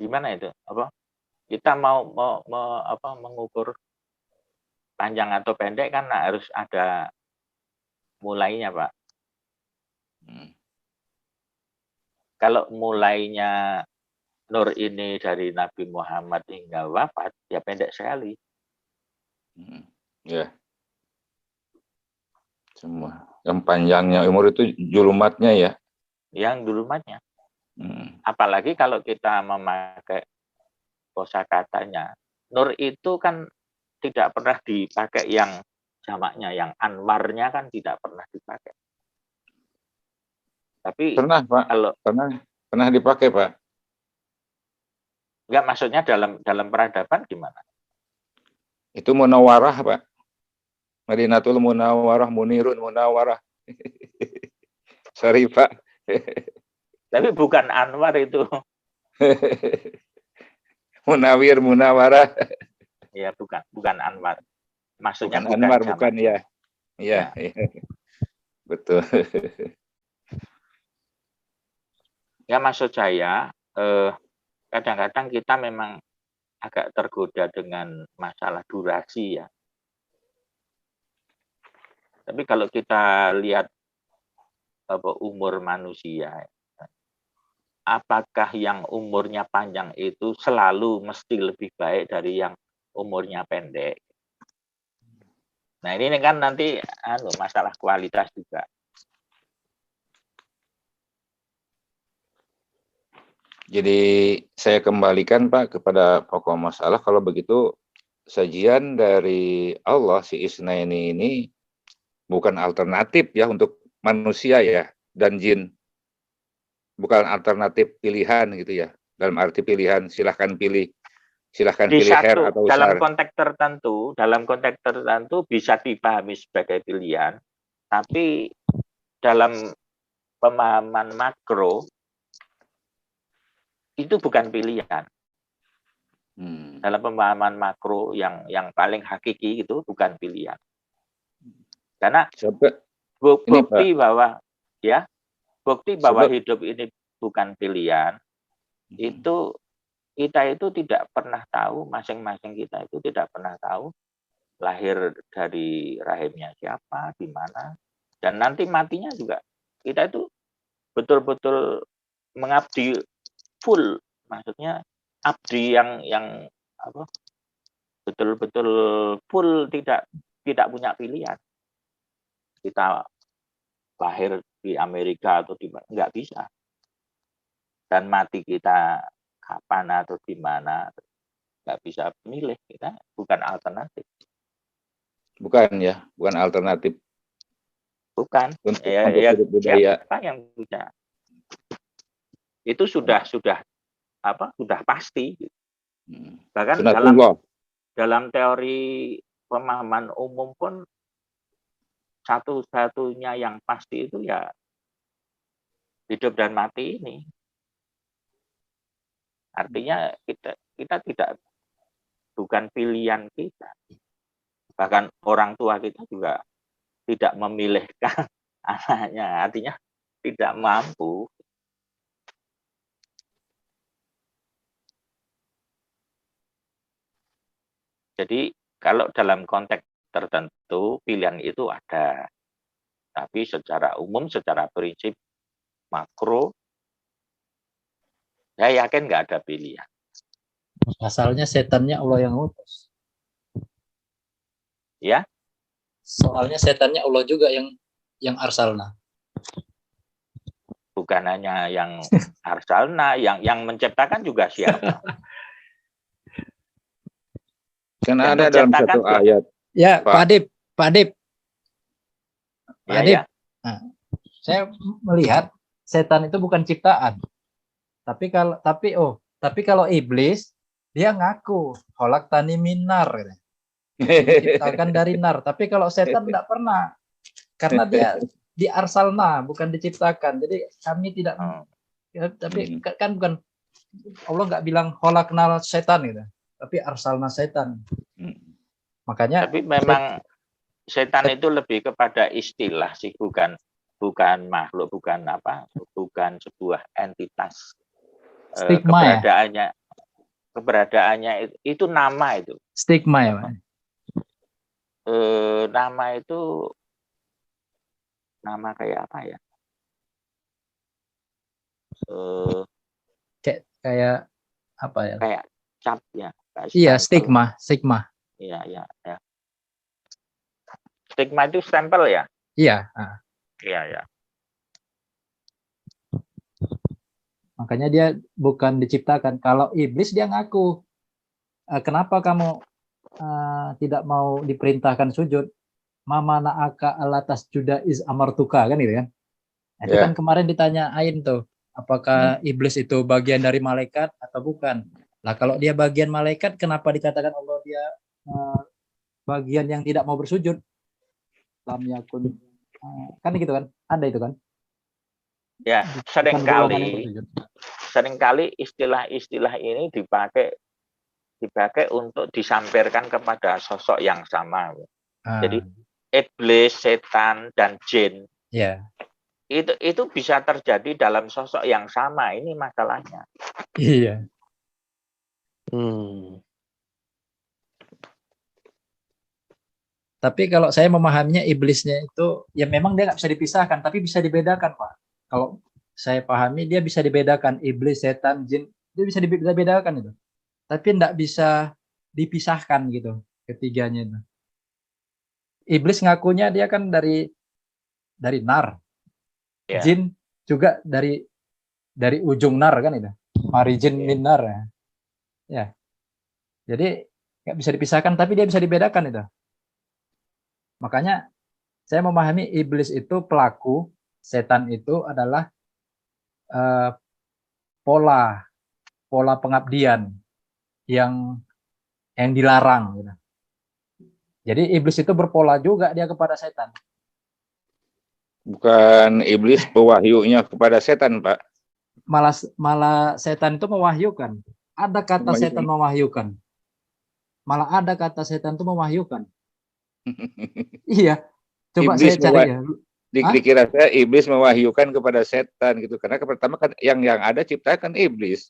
Gimana itu? Apa? Kita mau mengukur panjang atau pendek kan harus ada mulainya, Pak. Kalau mulainya Nur ini dari Nabi Muhammad hingga wafat, ya pendek sekali. Ya. Semua. Yang panjangnya umur itu julumatnya ya. Yang julumatnya. Apalagi kalau kita memakai kosakatanya. Nur itu kan tidak pernah dipakai yang jamaknya, yang anwarnya kan tidak pernah dipakai. Tapi pernah, Pak. Kalau pernah dipakai, Pak. Enggak, maksudnya dalam peradaban gimana? Itu Munawarah, Pak. Madinatul Munawarah, Munirun Munawarah. Sorry, Pak. Tapi bukan Anwar itu. Munawir, Munawarah. Ya, bukan Anwar. Maksudnya bukan Anwar, bukan ya. Iya, ya. Betul. Ya, maksud saya kadang-kadang kita memang agak tergoda dengan masalah durasi ya. Tapi kalau kita lihat umur manusia, apakah yang umurnya panjang itu selalu mesti lebih baik dari yang umurnya pendek? Nah, ini kan nanti masalah kualitas juga. Jadi saya kembalikan, Pak, kepada pokok masalah. Kalau begitu sajian dari Allah si Isnaini ini bukan alternatif ya untuk manusia ya dan jin. Bukan alternatif pilihan gitu ya. Dalam arti pilihan silahkan pilih hair atau dalam usar. dalam konteks tertentu bisa dipahami sebagai pilihan, tapi dalam pemahaman makro itu bukan pilihan. Dalam pemahaman makro yang paling hakiki itu bukan pilihan. Karena bukti bahwa hidup ini bukan pilihan, itu kita itu tidak pernah tahu, masing-masing kita itu tidak pernah tahu lahir dari rahimnya siapa, di mana, dan nanti matinya juga kita itu betul-betul mengabdi full, maksudnya abdi yang betul-betul full, tidak punya pilihan. Kita lahir di Amerika atau di mana, nggak bisa, dan mati kita kapan atau di mana nggak bisa milih, kita bukan alternatif. Bukan ya, bukan alternatif. Bukan. Untuk hidup budaya. Siapa yang bisa? Itu sudah pasti. Bahkan dalam teori pemahaman umum pun satu-satunya yang pasti itu ya hidup dan mati ini. Artinya kita tidak, bukan pilihan kita. Bahkan orang tua kita juga tidak memilihkan anaknya, artinya tidak mampu. Jadi kalau dalam konteks tertentu pilihan itu ada, tapi secara umum, secara prinsip makro, saya yakin nggak ada pilihan. Asalnya setannya Allah yang utus. Ya. Soalnya setannya Allah juga yang arsalna. Bukan hanya yang arsalna, yang menciptakan juga siapa? Karena ada dalam satu ayat. Ya, Pak Adib. Ya. Nah, saya melihat setan itu bukan ciptaan. Tapi kalau iblis dia ngaku kholaq tani minar, diciptakan dari nar. Tapi kalau setan tidak pernah, karena dia di arsalna, bukan diciptakan. Jadi kami tidak, tapi kan bukan, Allah nggak bilang kholaqnal setan gitu, tapi arsalna setan. Makanya. Tapi memang setan itu lebih kepada istilah sih, bukan makhluk, bukan sebuah entitas. Stigma, keberadaannya keberadaannya itu nama itu. Stigma ya, Pak. Nama itu nama kayak apa ya? Kayak apa ya? Kayak cap ya. Iya, stigma. Iya. Stigma itu stempel ya? Iya. Iya. Makanya dia bukan diciptakan. Kalau iblis dia ngaku, kenapa kamu tidak mau diperintahkan sujud? Mama na'aka alatas juda is amartuka, kan gitu kan? Itu kan kemarin ditanyain tuh, apakah iblis itu bagian dari malaikat atau bukan? Lah kalau dia bagian malaikat, kenapa dikatakan Allah dia bagian yang tidak mau bersujud? Lam yakun, kan gitu kan? Ada itu kan? Ya, seringkali istilah-istilah ini dipakai untuk disampaikan kepada sosok yang sama. Jadi iblis, setan, dan jin. Yeah. Itu bisa terjadi dalam sosok yang sama. Ini masalahnya. Iya. Tapi kalau saya memahaminya iblisnya itu ya memang dia nggak bisa dipisahkan, tapi bisa dibedakan, Pak. Kalau saya pahami dia bisa dibedakan, iblis, setan, jin, dia bisa dibedakan itu. Tapi tidak bisa dipisahkan gitu ketiganya itu. Iblis ngakunya dia kan dari nar. Yeah. Jin juga dari ujung nar kan itu. Marijin min nar ya. Ya. Jadi nggak bisa dipisahkan tapi dia bisa dibedakan itu. Makanya saya memahami iblis itu pelaku, setan itu adalah pola pengabdian yang dilarang gitu. Jadi iblis itu berpola juga dia kepada setan. Bukan iblis pewahyunya kepada setan, Pak. Malah setan itu mewahyukan. Ada kata setan mewahyukan. Malah ada kata setan itu mewahyukan. Iya. Coba iblis saya cari ya. Dikira saya iblis mewahyukan kepada setan gitu. Karena pertama kan yang ada ciptakan iblis.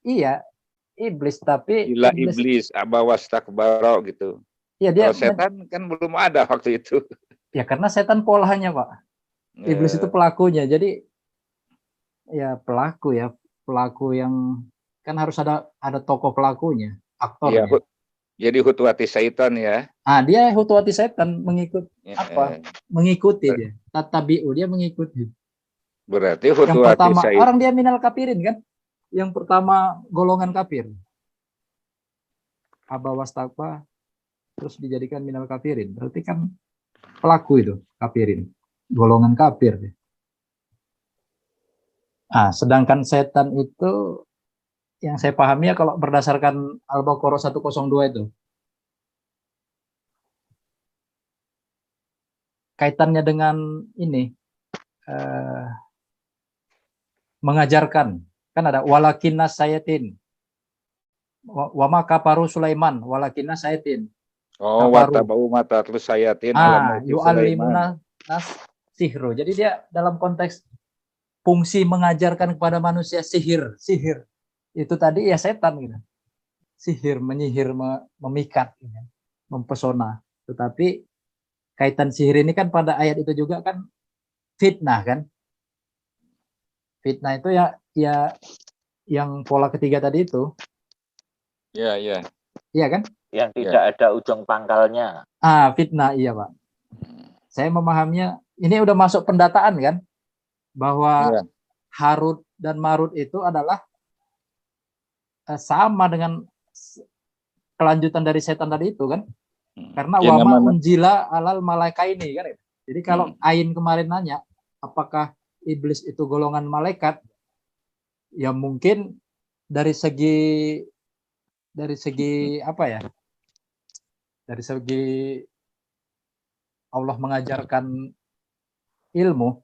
Iya. Iblis tapi iblis abawastakbaro gitu. Ya, dia kalau setan kan belum ada waktu itu. Ya karena setan polanya, Pak. Iblis itu pelakunya. Jadi ya pelaku yang kan harus ada tokoh pelakunya, aktornya. Ya, jadi hutuati syaitan ya. Dia hutuati setan mengikuti dia. Tatabi'u dia mengikuti. Berarti hutuati yang pertama syaitan. Orang dia minal kafirin kan? Yang pertama golongan kafir. Abawastakba terus dijadikan minal kafirin. Berarti kan pelaku itu kafirin. Golongan kafir. Sedangkan setan itu yang saya pahami ya kalau berdasarkan Al-Baqarah 102 itu. Kaitannya dengan ini mengajarkan. Kan ada walakinnas sayatin. Wa ma kafaru Sulaiman walakinnas sayatin. Watabau mata terus sayatin yu'allimuna nas sihru. Jadi dia dalam konteks fungsi mengajarkan kepada manusia sihir. Itu tadi ya setan gitu. Sihir, menyihir, memikat, mempesona. Tetapi kaitan sihir ini kan pada ayat itu juga kan fitnah kan. Fitnah itu ya yang pola ketiga tadi itu. Iya. Iya kan? Yang tidak ada ujung pangkalnya. Fitnah, iya Pak. Saya memahaminya, ini udah masuk pendataan kan? Bahwa Harut dan Marut itu adalah sama dengan kelanjutan dari setan tadi itu kan? Karena wama unjila alal malaikaini kan? Jadi kalau Ain kemarin nanya, apakah iblis itu golongan malaikat? Ya mungkin dari segi apa ya? Dari segi Allah mengajarkan ilmu,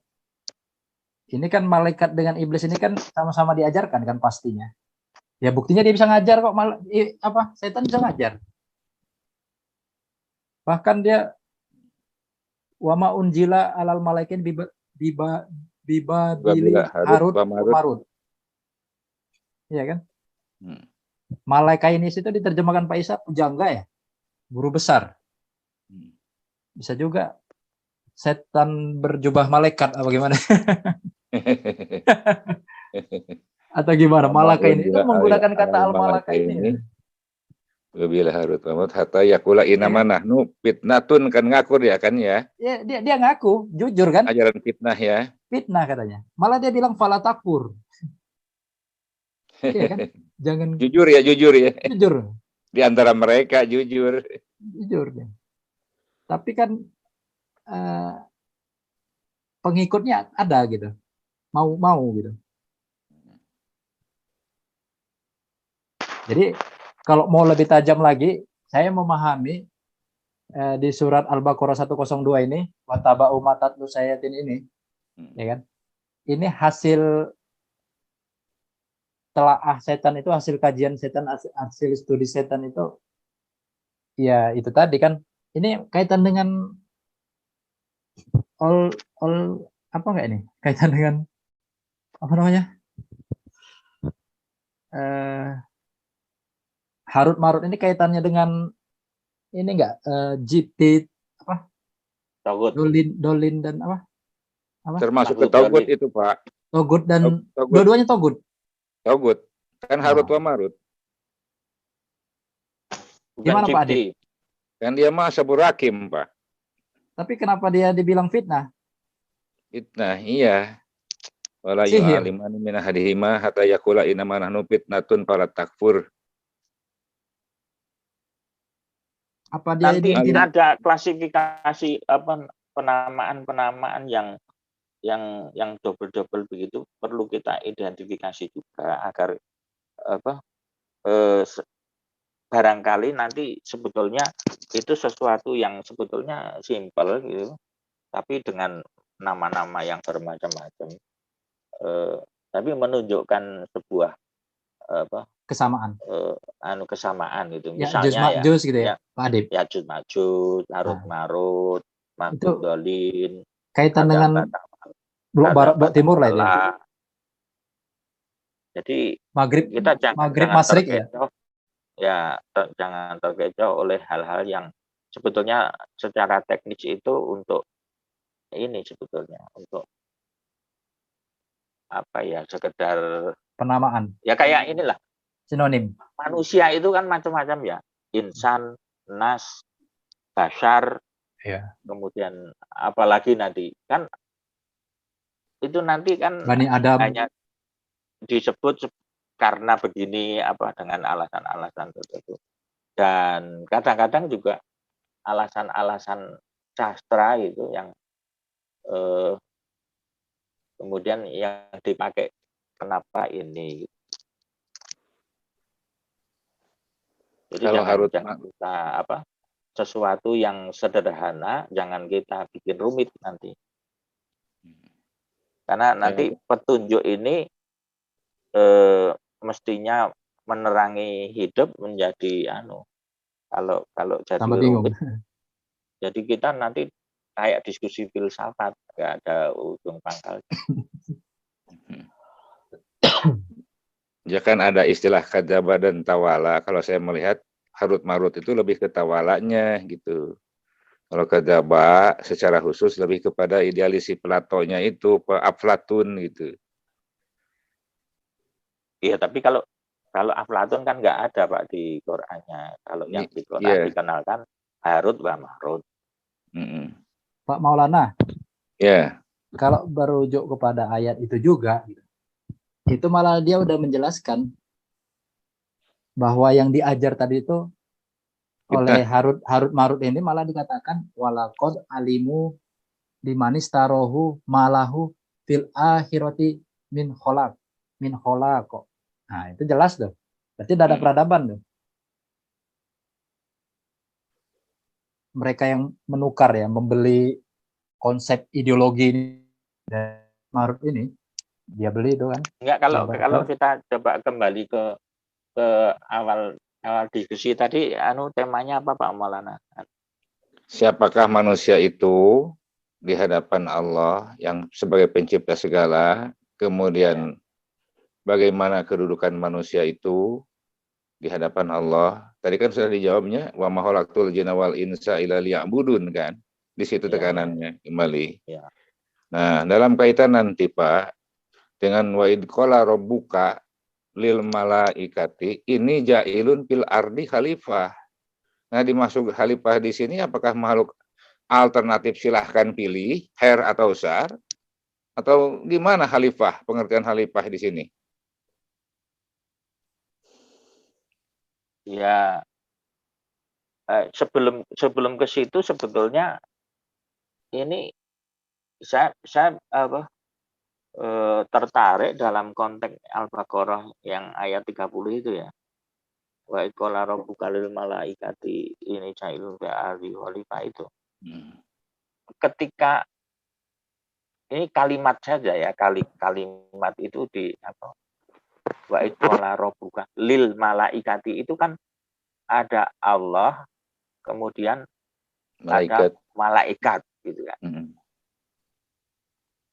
ini kan malaikat dengan iblis ini kan sama-sama diajarkan kan pastinya. Ya buktinya dia bisa ngajar kok, setan bisa ngajar. Bahkan dia wama unjila alal malaikin bibabilin Harut Marut. Iya kan? Malaikainis itu diterjemahkan Pak Isa pujangga ya, guru besar. Bisa juga setan berjubah malaikat apa gimana? Atau gimana? Malakaini itu menggunakan kata al-malakaini. Bila harut mamut hatta yakula inama nahnu fitnatun kan ngakur ya kan ya. Ya, dia ngaku, jujur kan? Ajaran fitnah ya. Fitnah katanya. Malah dia bilang fala takfur. Iya kan? Jangan jujur ya. Jujur. Di antara mereka jujur. Jujur ya. Tapi kan pengikutnya ada gitu. Mau gitu. Jadi kalau mau lebih tajam lagi, saya memahami di surat Al-Baqarah 102 ini, wataba'u matatlu sayatin ini, ya kan? Ini hasil telaah setan itu, hasil kajian setan, hasil studi setan itu, ya itu tadi kan. Ini kaitan dengan apa enggak ini? Kaitan dengan apa namanya? Harut marut ini kaitannya dengan ini enggak jibtit apa? Togut. Dolin dan apa? Termasuk ke togut itu Pak. Togut dan dua-duanya togut. Togut kan harut wa marut. Gimana Pak Adi? Kan dia mah sabur hakim Pak. Tapi kenapa dia dibilang fitnah? Fitnah iya. Wala yu'alimani min ahadihima hatta yaqula inama nahnu fitnatun fala takfur. Apa dia nanti ini tidak ada klasifikasi apa penamaan yang double begitu, perlu kita identifikasi juga agar apa barangkali nanti sebetulnya itu sesuatu yang sebetulnya simpel gitu, tapi dengan nama-nama yang bermacam-macam, tapi menunjukkan sebuah kesamaan, kesamaan gitu. Ya, Misalnya juz gitu ya, Pak Adib. Ya juz majud, harut marut, makhluk dolin. Kaitan dengan blok barat, blok timur lah itu. Jadi maghrib, kita jangan masrik ya. Ya, jangan terkecoh oleh hal-hal yang sebetulnya secara teknis itu untuk ini sebetulnya untuk apa ya, sekedar penamaan. Ya kayak inilah. Sinonim. Manusia itu kan macam-macam ya. Insan, nas, bashar, ya. Kemudian apalagi nanti kan itu nanti kan Bani Adam hanya disebut karena begini apa dengan alasan-alasan tertentu. Dan kadang-kadang juga alasan-alasan sastra itu yang kemudian yang dipakai kenapa ini. Jadi kalau jangan kita sesuatu yang sederhana jangan kita bikin rumit nanti. Karena nanti petunjuk ini mestinya menerangi hidup menjadi kalau jadi rumit. Jadi kita nanti kayak diskusi filsafat, nggak ada ujung pangkal. Ya kan ada istilah kadzaba dan tawala. Kalau saya melihat harut marut itu lebih ke tawalanya gitu. Kalau kadzaba secara khusus lebih kepada idealisi Platonya itu, Aflatun gitu. Iya, tapi kalau Aflatun kan nggak ada Pak di Qur'annya. Kalau yang di Qur'an dikenalkan harut wa marut. Pak Maulana. Ya. Kalau berujuk kepada ayat itu juga, itu malah dia udah menjelaskan bahwa yang diajar tadi itu oleh Harut Marut ini malah dikatakan walaqad alimu limanis tarohu malahu fil akhirati min kholaq kok. Nah, itu jelas tuh. Berarti ada peradaban tuh. Mereka yang menukar ya, membeli konsep ideologi ini dan Marut ini, dia beli itu kan. Enggak, kalau kita coba kembali ke awal diskusi tadi, temanya apa Pak Maulana? Siapakah manusia itu di hadapan Allah yang sebagai pencipta segala, kemudian bagaimana kedudukan manusia itu, di hadapan Allah. Tadi kan sudah dijawabnya, wa ma khalaqtul jinna wal insa illa liya'budun kan. Di situ tekanannya kembali. Ya. Nah, dalam kaitan nanti Pak dengan wa id qala rabbuka lil malaikati ini jailun fil ardi khalifah. Nah, dimaksud khalifah di sini apakah makhluk alternatif, silahkan pilih, her atau sar, atau gimana khalifah, pengertian khalifah di sini? Ya, sebelum ke situ sebetulnya ini saya tertarik dalam konteks Al-Baqarah yang ayat 30 itu ya. Wa iqala rabbuka lil malaikati ini jailun fil ardi khalifah itu. Ketika ini kalimat saja ya, kalimat itu di apa? Wa iqala rabbuka lil malaikati itu kan ada Allah, kemudian Malaikat. ada malaikat gitu kan.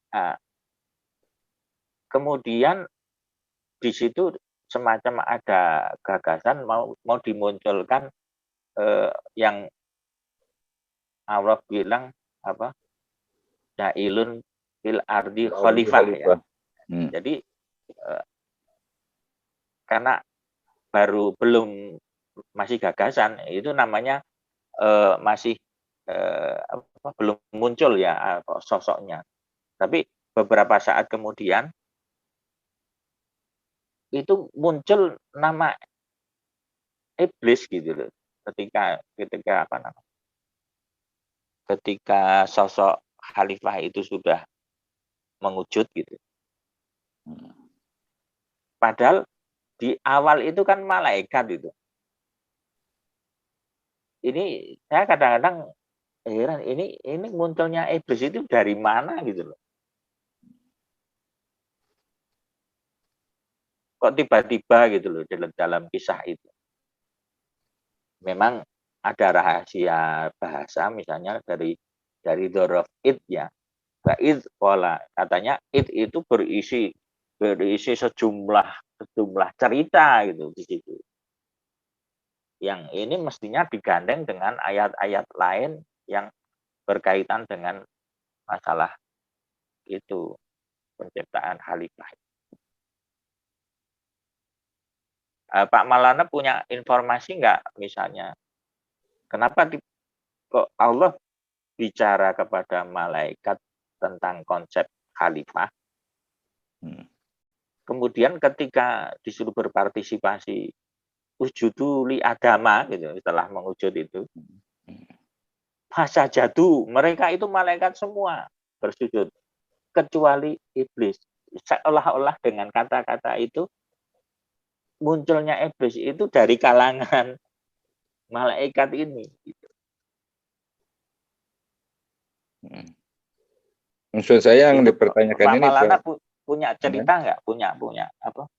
Nah, kemudian di situ semacam ada gagasan mau dimunculkan yang Allah bilang apa? Jailun fil ardi khalifah ya. Jadi karena belum masih gagasan, itu namanya masih belum muncul ya sosoknya. Tapi beberapa saat kemudian itu muncul nama iblis gitu loh. Ketika apa namanya? Ketika sosok khalifah itu sudah mewujud gitu. Padahal di awal itu kan malaikat itu. Ini saya kadang-kadang heran, ini munculnya iblis itu dari mana gitu loh. Kok tiba-tiba gitu loh dalam kisah itu. Memang ada rahasia bahasa misalnya dari dzaraf id ya. Id pola katanya id itu berisi sejumlah cerita gitu di situ. Yang ini mestinya digandeng dengan ayat-ayat lain yang berkaitan dengan masalah itu penciptaan khalifah. Pak Maulana punya informasi nggak misalnya kenapa kok Allah bicara kepada malaikat tentang konsep khalifah, kemudian ketika disuruh berpartisipasi ujudu li adama gitu, setelah mengujud itu fasajadu, mereka itu malaikat semua bersujud kecuali iblis. Seolah-olah dengan kata-kata itu munculnya iblis itu dari kalangan malaikat ini gitu. Maksud saya yang itu, dipertanyakan Pak ini Maulana punya cerita nggak? Punya apa?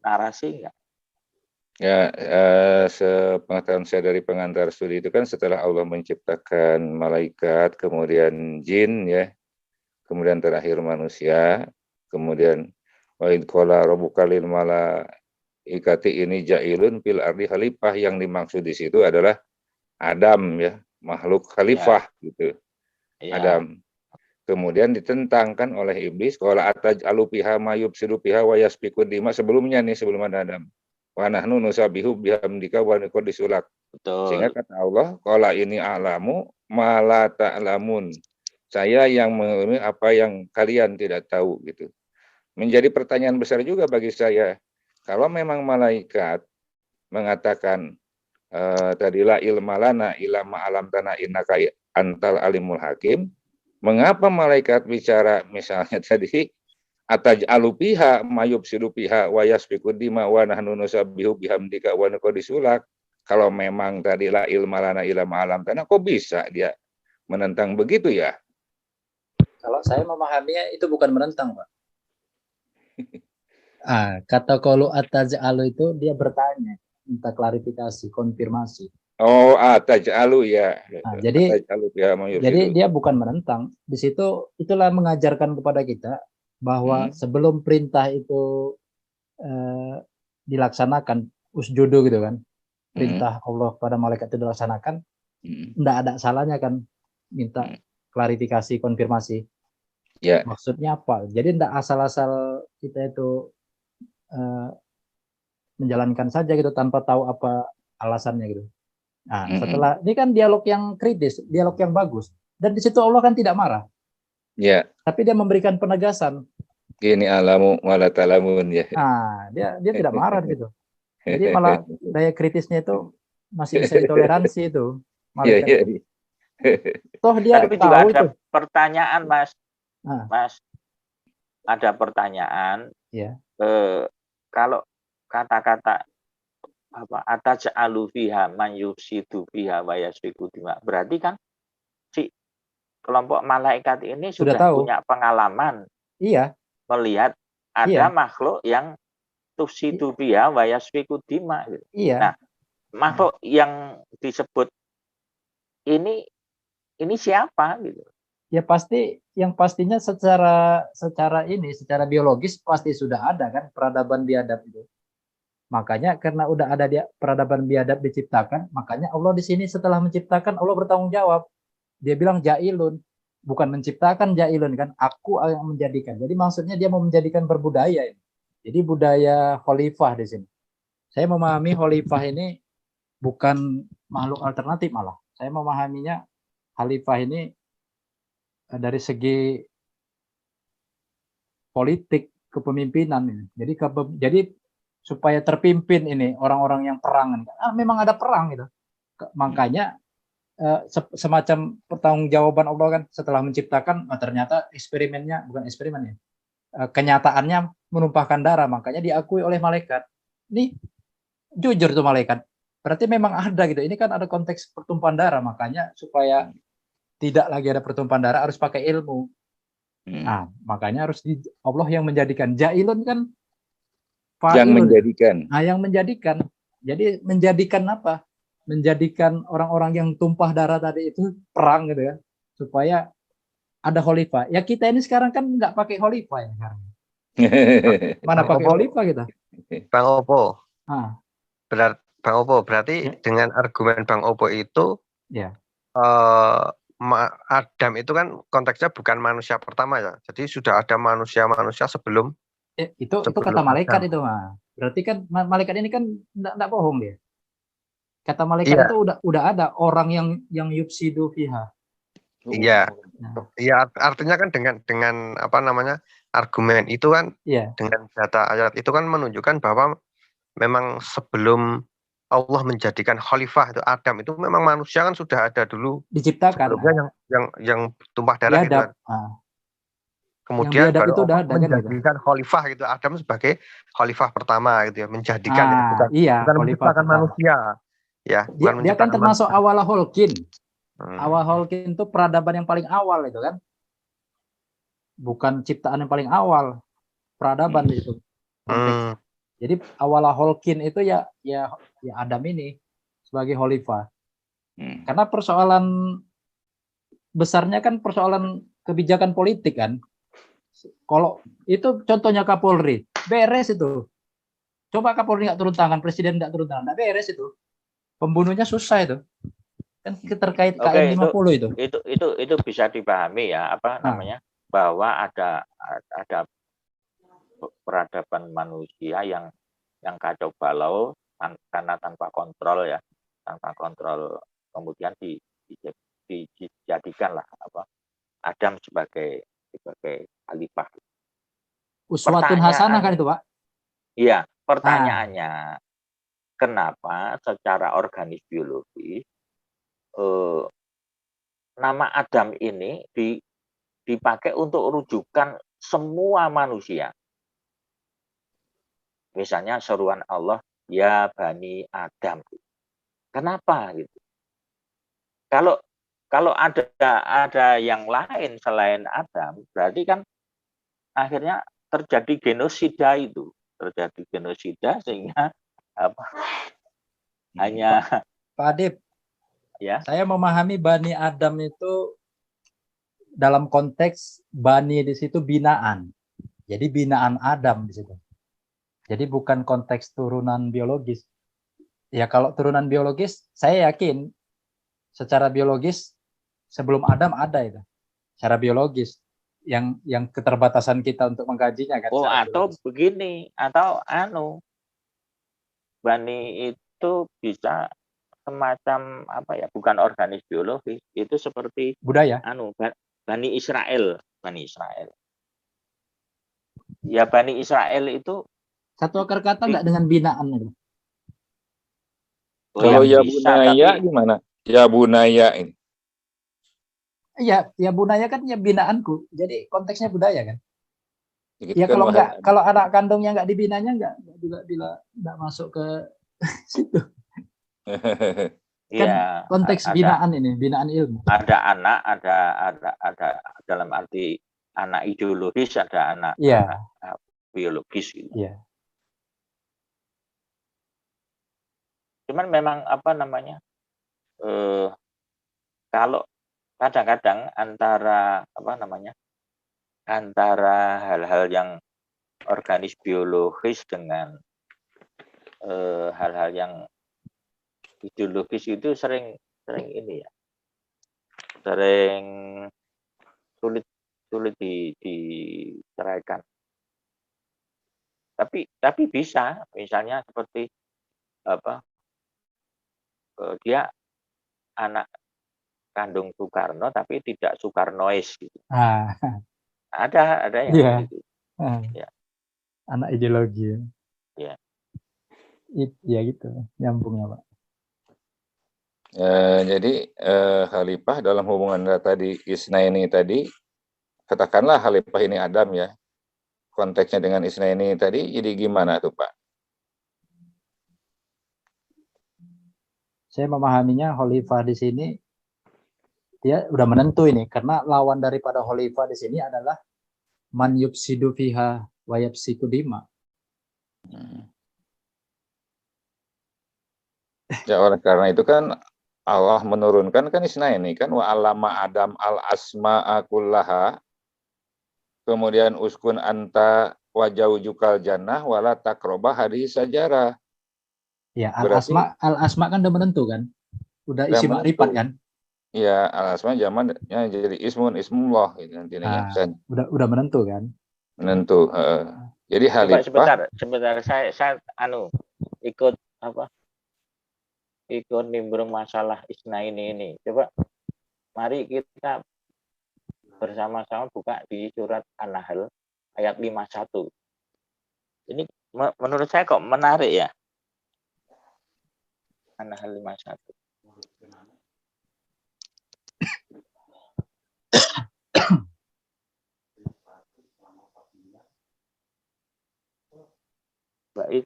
Narasi nggak? Ya, sepengetahuan saya dari pengantar studi itu kan setelah Allah menciptakan malaikat, kemudian jin ya, kemudian terakhir manusia, kemudian wa id qala rabbuka lil malaikati ini jailun fil ardi khalifah, yang dimaksud di situ adalah Adam ya, makhluk khalifah gitu. Ya. Adam. Kemudian ditentangkan oleh iblis qala ataj'alu fiha ma yufsidu fiha wa yasfiku dima, sebelumnya nih, sebelum ada Adam. Wa nahnu nusabihu bihamdika wa nuqaddisu lak. Sehingga kata Allah, qala ini a'lamu ma la ta'lamun. Saya yang mengetahui apa yang kalian tidak tahu gitu. Menjadi pertanyaan besar juga bagi saya. Kalau memang malaikat mengatakan tadi la ilma lana illa ma alamtana innaka antal alimul hakim, mengapa malaikat bicara misalnya tadi ataj'alu fiha mayubsidu fiha wa yasfiku dima wa nahnu nusabbihu bihamdika wa nuqaddisu lak. Kalau memang tadi la ilma lana illa ma alamtana, kok bisa dia menentang begitu ya? Kalau saya memahaminya itu bukan menentang, Pak. Kata qalu ataj'alu itu dia bertanya, minta klarifikasi, konfirmasi. Oh, ataj'alu ya. Jadi dia bukan menentang. Di situ itulah mengajarkan kepada kita bahwa sebelum perintah itu dilaksanakan, usjudu gitu kan, perintah Allah pada malaikat itu dilaksanakan, enggak ada salahnya kan minta klarifikasi, konfirmasi. Ya. Maksudnya apa? Jadi enggak asal-asal kita itu menjalankan saja gitu tanpa tahu apa alasannya gitu. Nah, setelah ini kan dialog yang kritis, dialog yang bagus, dan di situ Allah kan tidak marah. Ya. Tapi dia memberikan penegasan. Ini alamu wala ta'lamun ya. Nah, dia tidak marah gitu. Jadi malah daya kritisnya itu masih bisa ditoleransi itu. Malaikat. Iya. Toh dia Tapi tahu juga ada itu. pertanyaan, Mas. Nah. Mas, ada pertanyaan. Ya. Kalau kata-kata apa ataj'alu fiha man yufsidu fiha wa yasfiku dima. Berarti kan si kelompok malaikat ini sudah punya pengalaman. Iya. Melihat ada makhluk yang tufsidu fiha wa yasfiku dima gitu. Iya. Nah, makhluk yang disebut ini siapa gitu? Ya pasti, yang pastinya secara biologis pasti sudah ada kan peradaban biadab itu. Makanya karena udah ada dia peradaban biadab diciptakan, makanya Allah di sini setelah menciptakan Allah bertanggung jawab. Dia bilang jailun, bukan menciptakan jailun kan, aku yang menjadikan. Jadi maksudnya dia mau menjadikan berbudaya ini. Jadi budaya khalifah di sini. Saya memahami khalifah ini bukan makhluk alternatif malah. Saya memahaminya khalifah ini dari segi politik kepemimpinan ini. Jadi supaya terpimpin ini orang-orang yang perang. Memang ada perang gitu. Makanya semacam pertanggungjawaban Allah kan setelah menciptakan, ternyata eksperimennya bukan eksperimen ya. Kenyataannya menumpahkan darah, makanya diakui oleh malaikat. Ini jujur tuh malaikat. Berarti memang ada gitu. Ini kan ada konteks pertumpahan darah, makanya supaya tidak lagi ada pertumpahan darah harus pakai ilmu. Nah, makanya harus Allah yang menjadikan. Jailun kan yang menjadikan. Nah, yang menjadikan. Jadi menjadikan apa? Menjadikan orang-orang yang tumpah darah tadi itu perang gitu ya. Supaya ada khalifah. Ya kita ini sekarang kan nggak pakai khalifah ya sekarang. Mana pakai khalifah kita? Bang Opo. Bang Opo berarti dengan argumen Bang Opo itu ya. Adam itu kan konteksnya bukan manusia pertama ya. Jadi sudah ada manusia-manusia sebelum itu kata malaikat itu mah. Berarti kan malaikat ini kan enggak bohong dia. Kata malaikat itu udah ada orang yang yufsidu fiha. Iya. Iya, artinya kan dengan apa namanya? Argumen itu kan dengan data ayat itu kan menunjukkan bahwa memang sebelum Allah menjadikan khalifah itu Adam itu memang manusia kan sudah ada dulu diciptakan. Sebelumnya yang tumpah darah gitu kan. Kemudian baru Allah menjadikan khalifah gitu, Adam sebagai khalifah pertama gitu ya, menjadikan bukan menciptakan manusia ya. Dia kan termasuk awal holkin. Awal holkin itu peradaban yang paling awal itu kan. Bukan ciptaan yang paling awal, peradaban itu. Jadi awal holkin itu ya Adam ini sebagai khalifah. Karena persoalan besarnya kan persoalan kebijakan politik kan. Kalau itu contohnya Kapolri, beres itu. Coba Kapolri nggak turun tangan, Presiden nggak turun tangan, nggak beres itu. Pembunuhnya susah itu. Kan terkait KM 50 itu. Itu bisa dipahami ya, namanya, bahwa ada peradaban manusia yang kacau balau karena tanpa kontrol ya, kemudian dijadikanlah Adam sebagai khalifah. Uswatun hasanah kan itu, Pak? Iya, pertanyaannya kenapa secara organis biologis nama Adam ini dipakai untuk rujukan semua manusia. Misalnya seruan Allah, ya Bani Adam. Kenapa gitu? Kalau ada yang lain selain Adam, berarti kan akhirnya terjadi genosida itu. Terjadi genosida sehingga hanya Pak Adib, ya. Saya memahami Bani Adam itu dalam konteks Bani di situ binaan. Jadi binaan Adam di situ. Jadi bukan konteks turunan biologis. Ya kalau turunan biologis, saya yakin secara biologis sebelum Adam ada itu. Secara biologis yang keterbatasan kita untuk mengkajinya kan. Oh, atau biologis. Begini, atau Bani itu bisa semacam apa ya, bukan organis biologis, itu seperti budaya. Bani Israel. Ya Bani Israel itu satu akar kata nggak dengan binaan itu. Kalau ya bunaya tapi... gimana? Ya bunaya ini. Iya, ya bunaya kan ya binaanku. Jadi konteksnya budaya kan. Ya kalau nggak, kalau anak kandungnya nggak dibinanya nggak juga bila nggak masuk ke situ. Kan ya, konteks binaan ini, binaan ilmu. Ada anak, ada dalam arti anak ideologis, ada anak biologis gitu. Iya. Cuman memang apa namanya, kalau kadang-kadang antara apa namanya, antara hal-hal yang organis biologis dengan hal-hal yang ideologis itu sering ini ya, sering sulit diceraikan. Tapi bisa, misalnya seperti apa, dia anak kandung Soekarno tapi tidak Soekarnois gitu. Ada yang gitu. Ya. Anak ideologi. Ya. Ya gitu, nyambungnya Pak. Jadi Khalifah dalam hubungan tadi Isnaini tadi, katakanlah Khalifah ini Adam ya, konteksnya dengan Isnaini tadi, jadi gimana tuh Pak? Saya memahaminya Khalifah di sini dia udah menentu ini, karena lawan daripada Khalifah di sini adalah man yufsidu fiha wa yafsiku dima. Ya oleh karena itu kan Allah menurunkan kan Isnaini kan wa alama Adam al asma'a kullaha, kemudian uskun anta wa jaujukal jannah wala taqraba hadis sajarah. Ya, al asma kan udah menentu kan, udah isi makrifat kan. Iya, al asma zamannya jadi ismullah gitu nantinya. Udah menentu kan. Menentu. Jadi Khalifah. Sebentar saya ikut apa? Ikut nimbrung masalah Isnaini ini. Coba mari kita bersama-sama buka di surat An-Nahl ayat 51. Ini menurut saya kok menarik ya. An-Nahl 51. Baik.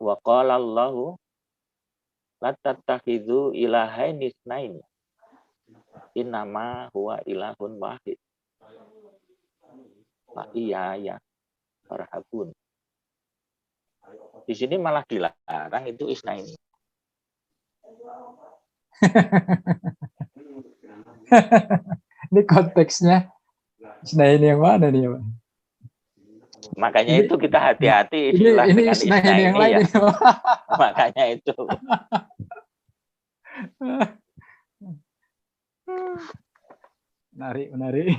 Wa qala Allahu la tattakhidhu ilahain itsnain innama huwa ilahun wahid. Iya farhabun. Di sini malah dilarang itu Isnaini. Ini konteksnya Isnaini yang mana nih Pak? Makanya itu kita hati-hati ini Isnaini yang lain ya. Makanya itu. Menarik.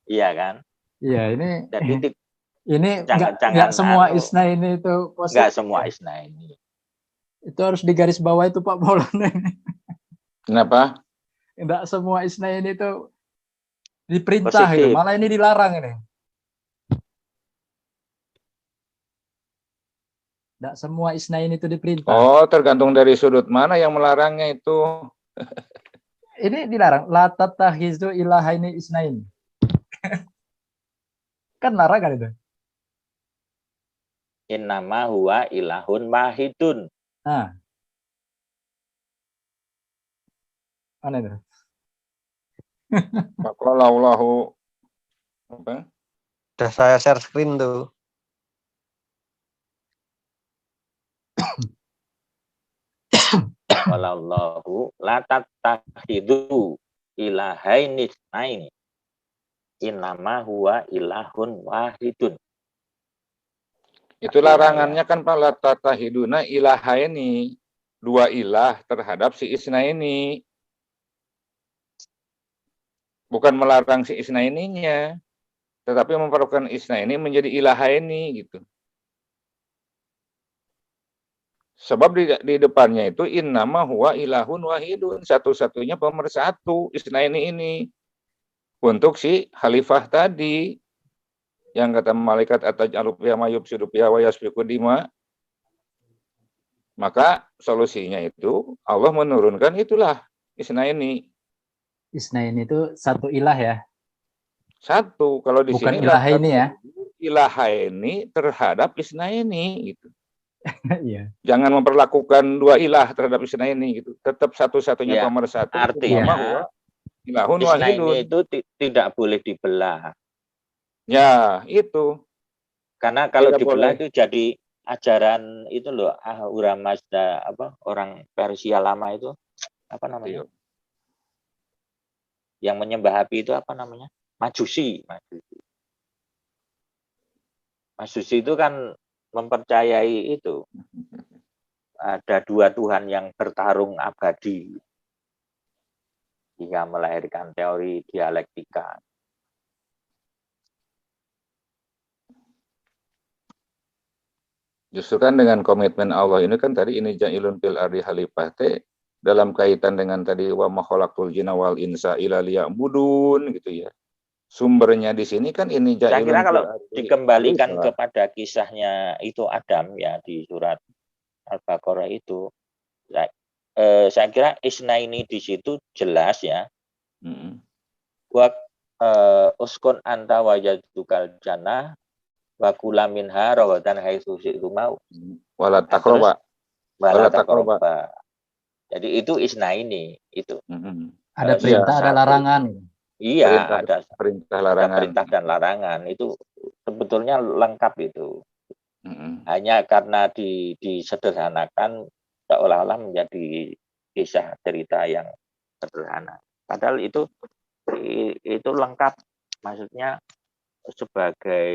Iya kan? Iya, ini. Jadi ini enggak semua Isnaini itu positif. Enggak semua Isnaini. Itu harus digaris bawah itu Pak Maulana ini. Kenapa? Enggak semua Isnaini itu diperintah gitu, malah ini dilarang ini. Enggak semua Isnaini itu diperintah. Oh, tergantung dari sudut mana yang melarangnya itu. Ini dilarang. La tattakhizu ilahaini isnain. Kan larangan itu. Innama huwa ilahun wahidun. Nah. Mana itu? Maka Allahu apa? Udah saya share screen tuh. Wallahu la tattakhidhu ilahaini itsnaini innama huwa ilahun wahidun. Itu larangannya kan Pak, la tatahiduna ilahaini, 2 ilah terhadap si isnaini. Bukan melarang si isnaininya, tetapi memperlakukan isnaini menjadi ilahaini gitu. Sebab di depannya itu innama huwa ilahun wahidun, satu-satunya pemersatu isnaini ini. Untuk si khalifah tadi, yang kata malaikat ataj'alu fiha ma yufsidu fiha wa yasfiku dima. Maka solusinya itu Allah menurunkan itulah isnaini. Isnaini itu satu ilah ya. Satu, kalau di Bukan sini ilahaini ya. Ilahaini terhadap isnaini gitu. Iya. Jangan memperlakukan 2 ilah terhadap isnaini gitu. Tetap satu-satunya Ya, pemersatu. artinya Ilahun isnaini wahidun. itu tidak boleh dibelah. Ya, itu. Karena kalau Tidak dibelah boleh. itu jadi ajaran itu loh, Ahura Mazda, orang Persia lama itu apa namanya? Yang menyembah api itu apa namanya? Majusi. Majusi itu kan mempercayai itu ada 2 Tuhan yang bertarung abadi hingga melahirkan teori dialektika. Justru kan dengan komitmen Allah ini kan tadi ini ja'ilun fil ardi khalifah dalam kaitan dengan tadi wa ma khalaqtul jinna wal insa illa liya'budun gitu ya. Sumbernya di sini kan ini Saya ja'ilun kira kalau fil ardi dikembalikan khalifah. kepada kisahnya itu Adam ya di surat Al-Baqarah itu, saya kira isnaini di situ jelas ya. Wa uskun anta wajadukal jannah wa kula minha ragadan haitsu syi'tum mau. Wala taqraba. Jadi itu isnaini itu. Ada perintah, ada larangan. Iya, perintah dan larangan itu sebetulnya lengkap itu. Hanya karena disederhanakan seolah-olah menjadi kisah cerita yang sederhana. Padahal itu lengkap, maksudnya sebagai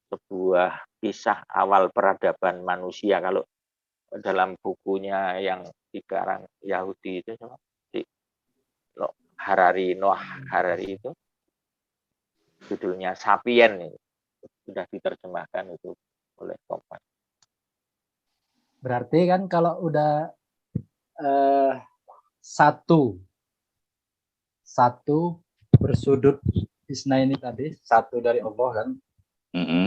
sebuah kisah awal peradaban manusia. Kalau dalam bukunya yang dikarang Yahudi itu Noah Harari itu judulnya Sapien, sudah diterjemahkan itu oleh Kompas. Berarti kan kalau udah satu bersudut isnaini tadi, satu dari Allah kan,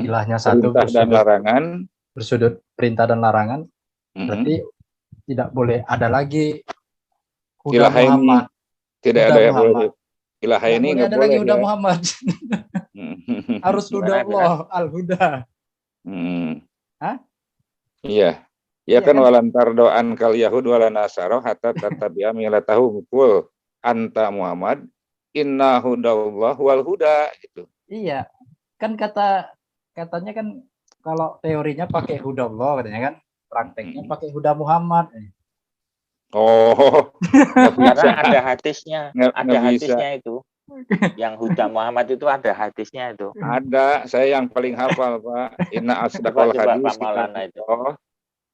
ilahnya satu, perintah dan larangan, bersudut perintah dan larangan, berarti tidak boleh ada lagi Huda Muhammad. Tidak ada yang boleh. Ilahaini nggak boleh. Lagi Huda Muhammad. Harus Huda Allah, Al-Huda. Iya. Ya kan walantar doan kal Yahud wala Nasara hatta tatabi'a millatahum qul anta Muhammad inna hudallah wal huda gitu. Iya. Kan katanya kan kalau teorinya pakai hudallah katanya kan, prakteknya pakai Huda Muhammad. Oh. Karena ada hadisnya, hadisnya itu. Yang Huda Muhammad itu ada hadisnya itu. Ada, saya yang paling hafal, Pak. Inna asdaqal hadis itu.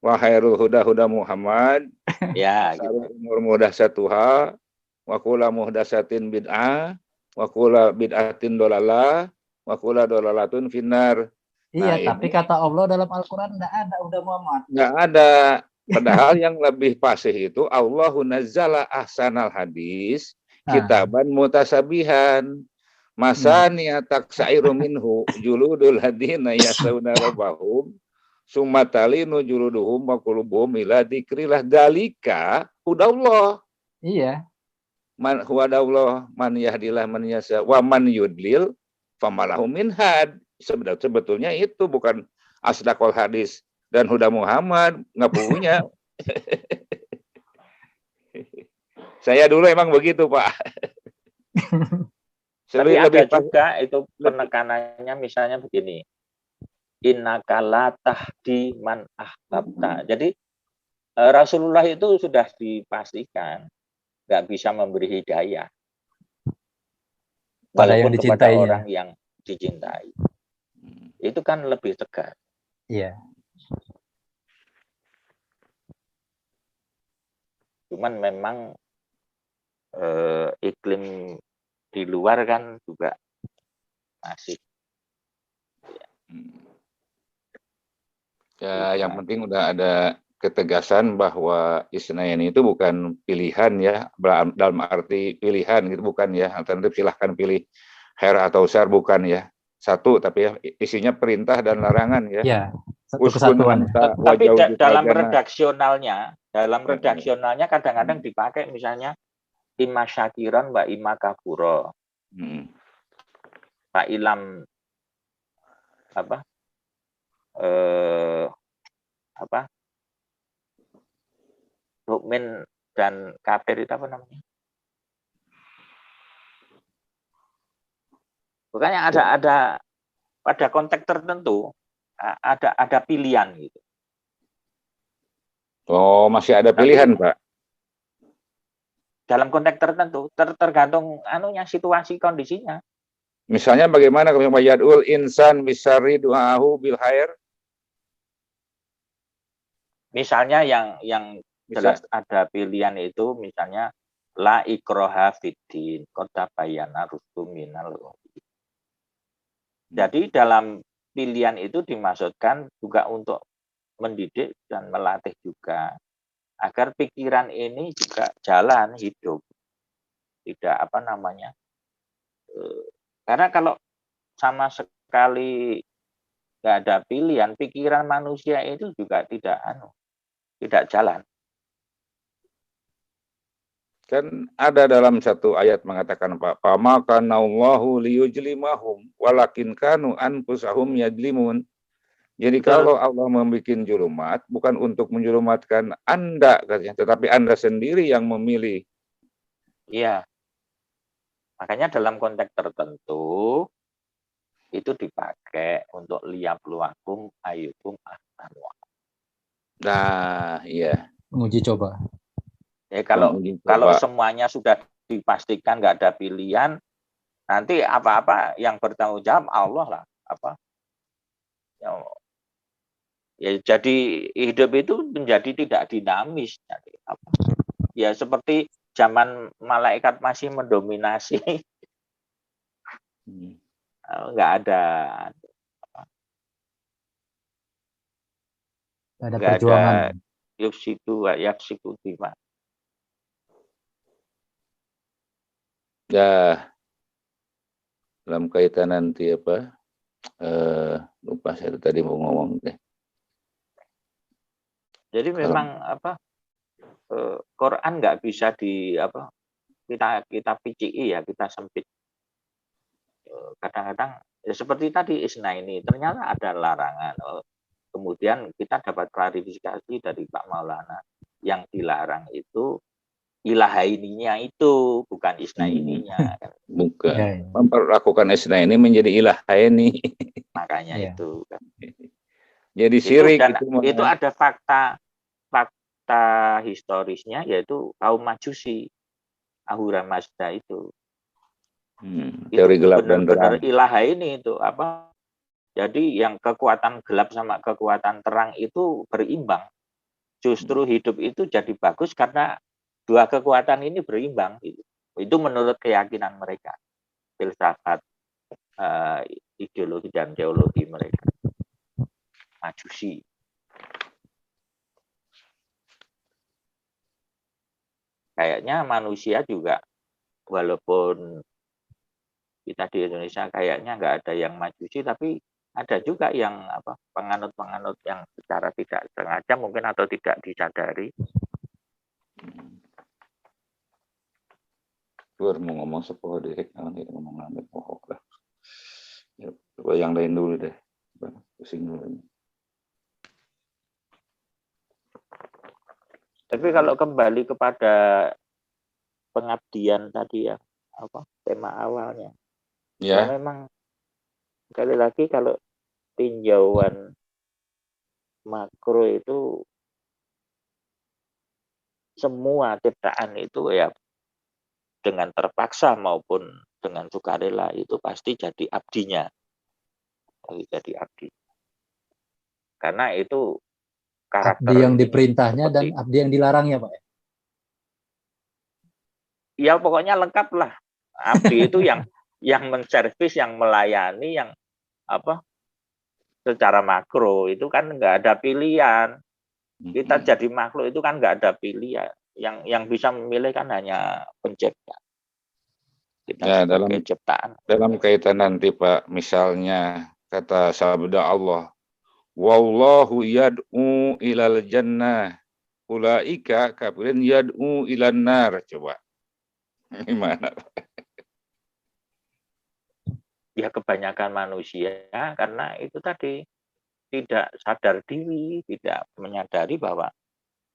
Wa khairul huda Muhammad. Ya, gitu. Umur muhdatsatuha wa kullu muhdatsatin bid'ah wa kullu bid'atin dolalah wa kullu dolalatun finnar. Iya, tapi kata Allah dalam Al-Qur'an enggak ada Huda Muhammad. Enggak ada. Padahal yang lebih fasih itu Allahu nazzala ahsanal hadis kitaban mutasabihan masaniya taksairu minhu juludul hadina yasawna rabbahum summatalinu juluduhum wa qulubuhum ila dzikrillah dalika hudallah. Iya. Man hudallah man yahdillah man yasha wa man yudlil famalahu min had. Sebetulnya itu bukan asdaqul hadis dan Huda Muhammad, nggak punya. Saya dulu emang begitu, Pak. Tapi ada juga itu penekanannya misalnya begini. Innaka la tahdi man ahbabta. Jadi Rasulullah itu sudah dipastikan nggak bisa memberi hidayah pada yang kepada dicintainya. orang yang dicintai. Itu kan lebih tegas. Iya. Cuman memang iklim di luar kan juga masih. Ya, yang penting udah ada ketegasan bahwa Isnain itu bukan pilihan ya, dalam arti pilihan gitu bukan ya, alternatif silahkan pilih khair atau syar bukan ya. Satu tapi ya isinya perintah dan larangan ya. Ya, satu Uskun kesatuan ya. anta Tapi wajauh dalam jana. redaksionalnya kadang-kadang dipakai misalnya imma syakiran wa imma kafura. Pak Ilam mukmin dan kafir itu apa namanya? Bukannya ada pada konteks tertentu ada pilihan gitu. Oh, masih ada pilihan, Pak. Dalam konteks tertentu tergantung anunya, situasi kondisinya. Misalnya bagaimana kalau yad'ul insan bisari du'ahu bil khair? Misalnya yang jelas ada pilihan itu misalnya la ikroha fiddin qad tabayyana rusdu minal ghayy. Jadi dalam pilihan itu dimaksudkan juga untuk mendidik dan melatih juga agar pikiran ini juga jalan hidup. Tidak karena kalau sama sekali nggak ada pilihan, pikiran manusia itu juga tidak jalan. Kan ada dalam satu ayat mengatakan Pak, "Pama kanallahu liyujlimahum walakin kanu anfusahum yadlimun." Jadi kalau Allah membuat julumat bukan untuk menjulumatkan Anda katanya, tetapi Anda sendiri yang memilih. Iya. Makanya dalam konteks tertentu itu dipakai untuk liyabluwakum ayyukum ahsanu. Nah, iya. Uji coba. Ya, kalau semuanya sudah dipastikan nggak ada pilihan, nanti apa-apa yang bertanggung jawab Allah lah. Ya, jadi hidup itu menjadi tidak dinamis. Ya seperti zaman malaikat masih mendominasi. Nggak ada perjuangan. Yufsidu wa yafsidu dima. Ya, dalam kaitan nanti lupa saya tadi mau ngomong deh. Jadi memang Quran nggak bisa kita piciki ya, kita sempit. Kadang-kadang ya seperti tadi Isna ini ternyata ada larangan. Kemudian kita dapat klarifikasi dari Pak Maulana, yang dilarang itu ilahaininya itu, bukan isnaininya. Bukan. Memperlakukan isna ini menjadi ilahaini. Makanya itu. Jadi syirik itu ada fakta historisnya, yaitu kaum Majusi, Ahura Mazda itu. Teori gelap dan benar-benar ilahaini itu Jadi yang kekuatan gelap sama kekuatan terang itu berimbang. Justru hidup itu jadi bagus karena dua kekuatan ini berimbang. Itu menurut keyakinan mereka. Filsafat, ideologi dan teologi mereka. Majusi. Kayaknya manusia juga, walaupun kita di Indonesia kayaknya nggak ada yang Majusi, tapi ada juga yang penganut-penganut yang secara tidak sengaja mungkin atau tidak disadari. Luar mau ngomong sepoh deh, nanti ngomong ngambil pokok lah. Ya, coba yang lain dulu deh, pusing dulu. Tapi kalau kembali kepada pengabdian tadi ya, tema awalnya, ya memang sekali lagi kalau tinjauan makro itu semua ciptaan itu ya dengan terpaksa maupun dengan sukarela itu pasti jadi abdinya. Jadi abdi. karena itu karakter Abdi yang ininya diperintahnya dan seperti abdi yang dilarangnya, Pak. ya pokoknya lengkap lah. Abdi itu yang menservis, yang melayani, yang apa secara makro itu kan nggak ada pilihan. Kita jadi makhluk itu kan nggak ada pilihan. Yang bisa memilih kan hanya pencipta. Kita Ya, sebagai ciptaan. dalam kaitan nanti Pak, misalnya kata sabda Allah, wallahu yad'u ilal jannah, ulaika kafirin yad'u ilan nar. Coba gimana? Ya kebanyakan manusia karena itu tadi tidak sadar diri, tidak menyadari bahwa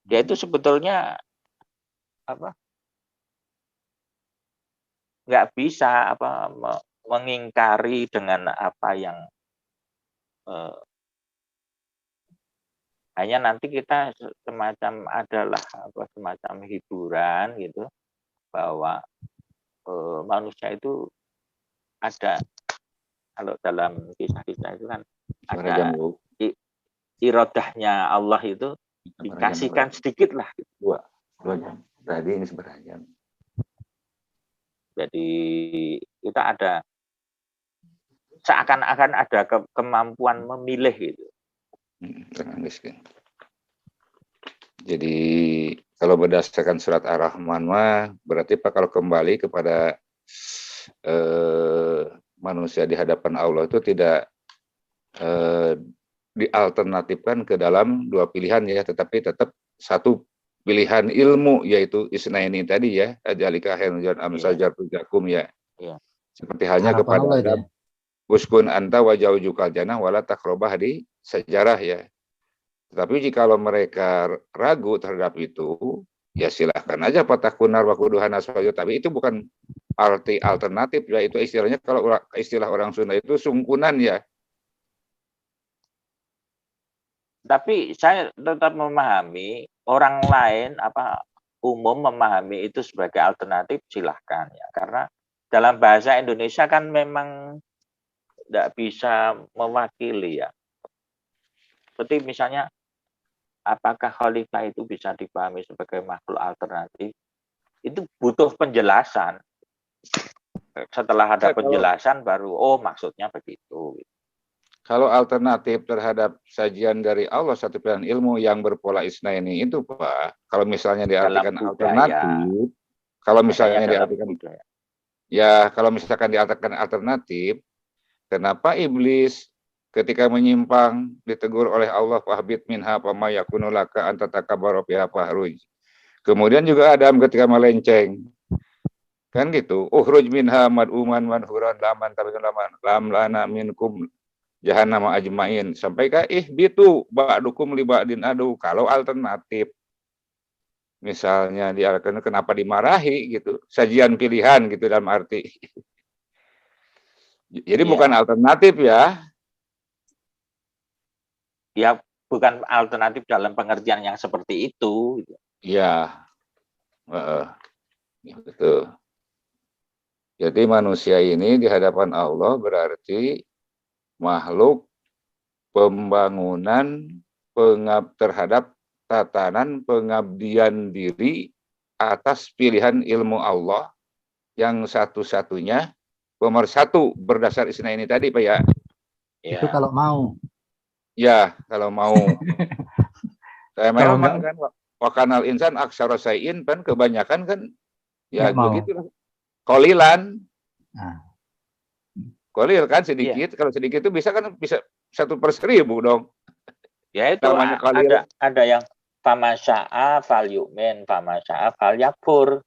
dia itu sebetulnya apa nggak bisa mengingkari dengan apa yang hanya nanti kita semacam adalah semacam hiburan gitu bahwa manusia itu ada, kalau dalam kisah-kisah itu kan ada irodahnya Allah itu dikasihkan sedikit lah. Dua jam. Tadi ini seberapa jam. Jadi kita ada seakan-akan ada kemampuan memilih gitu. Jadi kalau berdasarkan surat Ar-Rahman mah berarti Pak kalau kembali kepada manusia di hadapan Allah itu tidak dialternatifkan ke dalam dua pilihan ya, tetapi tetap satu pilihan ilmu yaitu isnaini tadi ya, ajalika khairun amsajar tujakum ya. Seperti halnya kepada Adam, uskun anta wa jaujukal jannah wala takrobah di sejarah ya. Tetapi jika mereka ragu terhadap itu, ya silahkan aja patakunar wa kuduhan aswajo, tapi itu bukan arti alternatif ya, itu istilahnya kalau istilah orang Sunda itu sungkunan ya. Tapi saya tetap memahami orang lain umum memahami itu sebagai alternatif, silahkan ya, karena dalam bahasa Indonesia kan memang tidak bisa mewakili ya. Seperti misalnya apakah khalifah itu bisa dipahami sebagai makhluk alternatif? Itu butuh penjelasan. Setelah ada penjelasan baru maksudnya begitu. Kalau alternatif terhadap sajian dari Allah satu pilihan ilmu yang berpola isnaini itu Pak, kalau misalnya diartikan alternatif, kalau misalnya diartikan ya, kalau misalkan diartikan alternatif, kenapa iblis ketika menyimpang ditegur oleh Allah fahbit minha fama yakunu laka anta takabbaru fiha fahruj. Kemudian juga Adam ketika melenceng. Kan gitu, ukhruj minha mad'uman manhuran laman tabiqan laman lam lana minkum jahannam ajmain, sampai ke ihbitu ba'dukum li ba'din adu. Kalau alternatif misalnya diartikan kenapa dimarahi gitu, sajian pilihan gitu dalam arti. Jadi bukan alternatif ya. Ya bukan alternatif dalam pengertian yang seperti itu. Iya. Betul. Jadi manusia ini di hadapan Allah berarti makhluk pembangunan terhadap tatanan pengabdian diri atas pilihan ilmu Allah yang satu-satunya pemersatu berdasar isna ini tadi Pak ya. Itu kalau mau. Ya, kalau mau. Saya memang kan wakanal insan aksara sayin kan kebanyakan kan ya begitu. Kolilan. Kolil kan sedikit, kalau sedikit itu bisa 1/1000 dong. Ya itu ada yang famasya'a fal yu'min, famasya'a fal yakfur.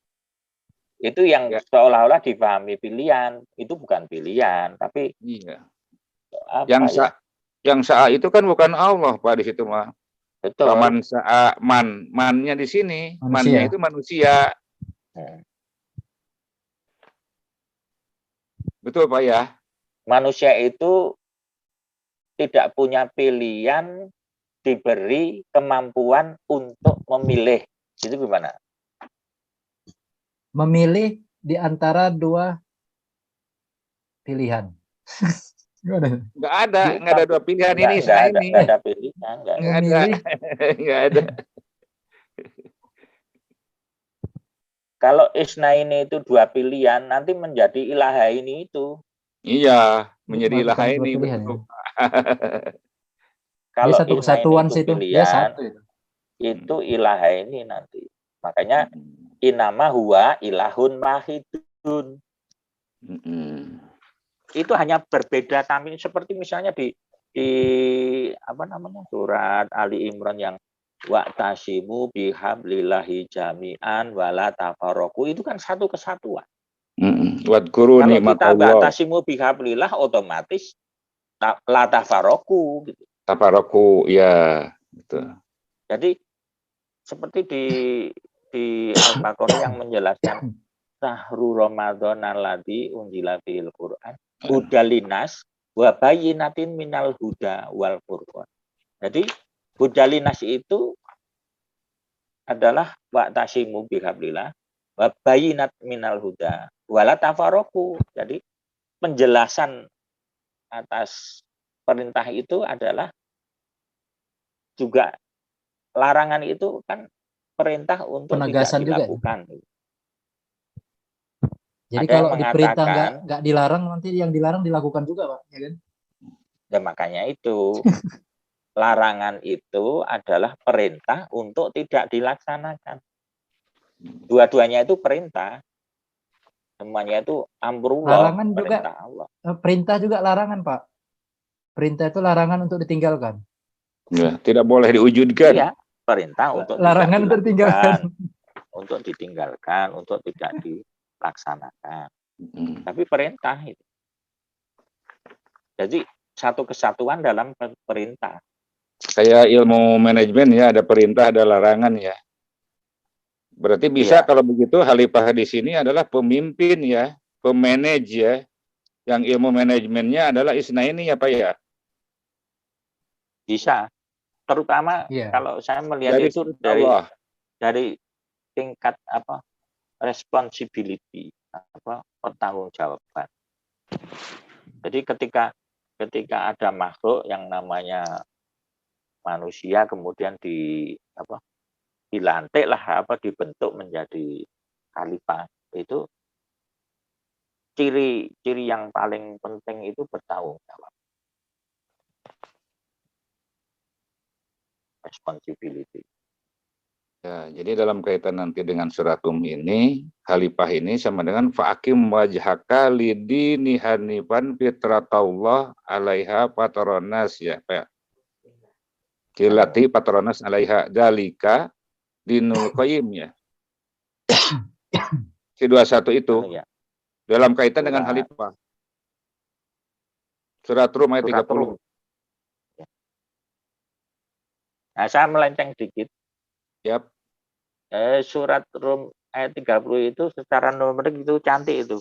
Itu yang seolah-olah dipahami pilihan, itu bukan pilihan, tapi yang sa'a itu kan bukan Allah Pak di situ mah. Betul. Paman sa'a mannya di sini, mannya itu manusia. Betul Pak ya? Manusia itu tidak punya pilihan, diberi kemampuan untuk memilih. Itu gimana? Memilih di antara dua pilihan. Nggak ada dua pilihan ini ini. Nggak ada pilihan, nggak ada. Nggak ada. Kalau isna ini itu dua pilihan, nanti menjadi ilaha ini itu. Iya, menjadi ilaha ini. Kalau satu kesatuan itu situ, pilihan, dia satu itu ilaha ini nanti. Makanya inama huwa ilahun wahidun. Itu hanya berbeda tamim, seperti misalnya di apa namanya surat Ali Imran yang wa'tasimu bihablillahi jami'an wala tafarraqu, itu kan satu kesatuan. Wadkuru Kalau kita nikmatallah. wa'tasimu bihablillah, otomatis la tafarraqu gitu. Tafarraqu, ya, betul. Jadi seperti di Al-Baqarah yang menjelaskan sahru Ramadan alladzi unzila fihil Qur'an hudalinas wa bayyinatin minal huda wal furqan. Jadi hudalinas itu adalah wa'tasimu bihablillah wa bayyinat minal huda wala tafarraqu. Jadi penjelasan atas perintah itu adalah juga larangan itu kan perintah untuk penegasan tidak dilakukan. Juga. Jadi ada kalau diperintah nggak dilarang, nanti yang dilarang dilakukan juga, Pak, ya kan? Ya makanya itu larangan itu adalah perintah untuk tidak dilaksanakan. Dua-duanya itu perintah. Semuanya itu amrullah, larangan perintah juga, Allah. Perintah juga larangan, Pak. Perintah itu larangan untuk ditinggalkan. Ya, tidak boleh diwujudkan. Iya, perintah untuk larangan tidak ditinggalkan. Untuk ditinggalkan, untuk tidak dilaksanakan. Tapi perintah itu. Jadi satu kesatuan dalam perintah. Kayak ilmu manajemen ya, ada perintah, ada larangan ya. Berarti bisa kalau begitu Khalifah di sini adalah pemimpin ya, pemanage ya, yang ilmu manajemennya adalah isna ini ya Pak ya? Bisa. Terutama kalau saya melihat itu dari tingkat apa responsibility, apa pertanggungjawaban. Jadi ketika ada makhluk yang namanya manusia kemudian dilantik lah dibentuk menjadi khalifah, itu ciri yang paling penting itu bertanggung jawab. Responsibility. Ya, jadi dalam kaitan nanti dengan surat ini, khalifah ini sama dengan fa'akim wajhaka lidini hanifan fitratallah alaiha patronas ya, Pak. Kilati patronas alaiha dalika dinul qayyim ya. Si 21 itu dalam kaitan dengan khalifah. Surat Rum ayat 30. Nah, saya melenceng dikit. Yap. Surat Rum ayat 30 itu secara numerik itu cantik itu.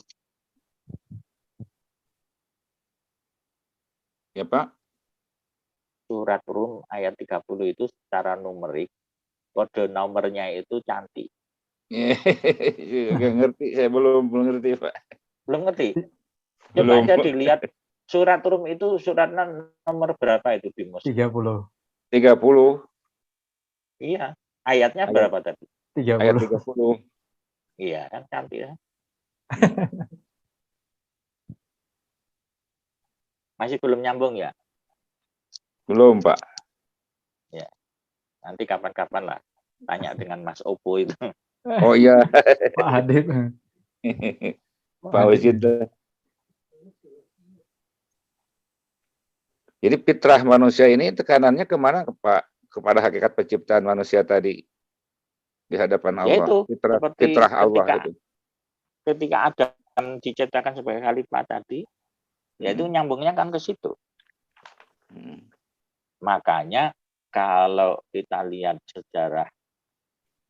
Ya, Pak. Surat Rum ayat 30 itu secara numerik, kode nomornya itu cantik. Gak ngerti, saya belum ngerti, Pak. Belum ngerti? Coba aja dilihat surat Rum itu suratnya nomor berapa itu Bimus? 30. Iya. Ayatnya berapa tadi? 30. Ayat 30. Iya, kan cantik ya. Masih belum nyambung ya? Belum, Pak. Ya. Nanti kapan-kapan lah tanya dengan Mas Opo itu. Oh iya. Pak Hadid. Pak Wajid. Jadi fitrah manusia ini tekanannya kemana, Pak? Kepada hakikat penciptaan manusia tadi di hadapan Allah. Yaitu, fitrah Allah itu. Ketika Adam diciptakan sebagai khalifah tadi, yaitu nyambungnya kan ke situ. Makanya kalau kita lihat sejarah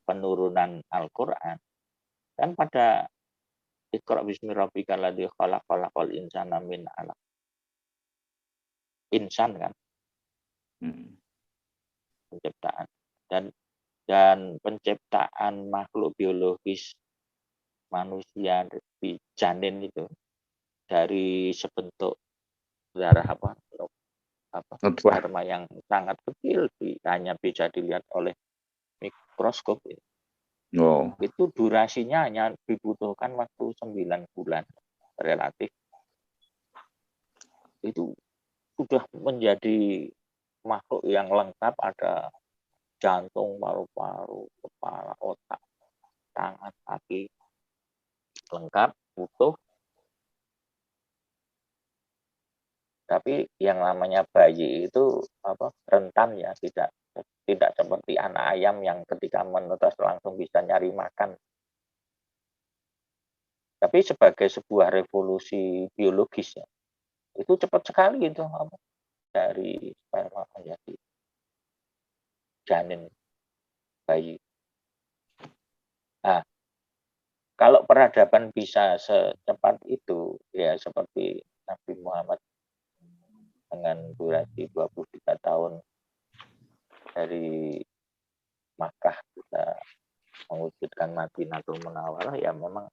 penurunan Al-Quran, kan pada Iqra bismi rabbikal ladzi khalaq khalaqal insana min 'alaq. Insan kan. Penciptaan dan penciptaan makhluk biologis manusia di janin itu dari sebentuk darah apa Nutfah. sperma yang sangat kecil hanya bisa dilihat oleh mikroskop. Oh. Itu durasinya hanya dibutuhkan waktu 9 bulan, relatif. Itu sudah menjadi makhluk yang lengkap, ada jantung, paru-paru, kepala, otak, tangan, kaki, lengkap, utuh. Tapi yang namanya bayi itu rentan ya, tidak seperti anak ayam yang ketika menetas langsung bisa nyari makan. Tapi sebagai sebuah revolusi biologis ya, itu cepat sekali itu dari sperma menjadi janin bayi. Nah, kalau peradaban bisa secepat itu, ya seperti Nabi Muhammad dengan durasi 23 tahun dari Makkah bisa mewujudkan Madinatul Munawwarah, ya memang